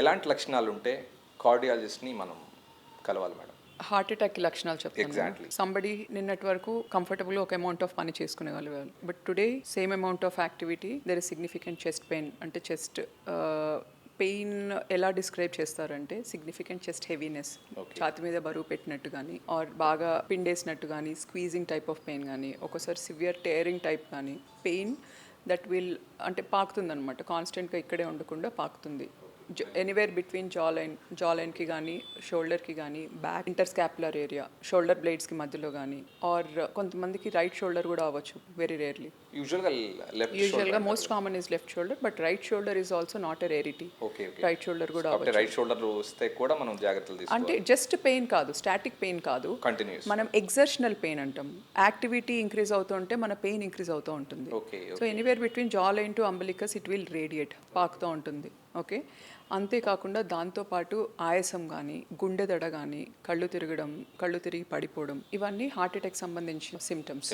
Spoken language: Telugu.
ఎలాంటి లక్షణాలు ఉంటే కార్డియాలజిస్ట్ని మనం కలవాలి మేడం? హార్ట్ అటాక్ లక్షణాలు Exactly. చెప్తాను. సంబడి నిన్నటి వరకు కంఫర్టబుల్ ఒక అమౌంట్ ఆఫ్ పని చేసుకునే వాళ్ళు, but today same amount of activity there is significant chest pain. అంటే చెస్ట్ పెయిన్ ఎలా డిస్క్రైబ్ చేస్తారంటే సిగ్నిఫికెంట్ చెస్ట్ హెవీనెస్, ఛాతి మీద బరువు పెట్టినట్టు కానీ, ఆర్ బాగా పిండేసినట్టు కానీ, స్క్వీజింగ్ టైప్ ఆఫ్ పెయిన్ కానీ, ఒకసారి సివియర్ టేరింగ్ టైప్ కానీ, పెయిన్ దట్ విల్ అంటే పాకుతుంది అనమాట, కాన్స్టెంట్గా ఇక్కడే ఉండకుండా పాకుతుంది. ఎనీవేర్ బిట్వీన్ జా లైన్కి కానీ, షోల్డర్కి కానీ, బ్యాక్ ఇంటర్స్కాపులర్ ఏరియా, షోల్డర్ బ్లేడ్స్కి మధ్యలో కానీ, ఆర్ కొంతమందికి రైట్ షోల్డర్ కూడా అవ్వచ్చు, వెరీ రేర్లీ. యూజువల్గా most common is left shoulder, but right shoulder is also not a rarity. Right shoulder కూడా అవ్వచ్చు. రైట్ షోల్డర్ వస్తే కూడా మనం జాగ్రత్తలు తీసుకోవాలి. అంటే జస్ట్ పెయిన్ కాదు, స్టాటిక్ పెయిన్ కాదు, మనం ఎగ్జర్షనల్ పెయిన్ అంటాం. యాక్టివిటీ ఇంక్రీజ్ అవుతుంటే మన పెయిన్ ఇంక్రీజ్ అవుతూ ఉంటుంది. So anywhere between jawline to umbilicus it will radiate, పాకుతూ ఉంటుంది. ఓకే, అంతేకాకుండా దాంతోపాటు ఆయాసం కానీ, గుండె దడ కానీ, కళ్ళు తిరిగి పడిపోవడం, ఇవన్నీ హార్ట్ అటాక్ సంబంధించిన సిమ్టమ్స్.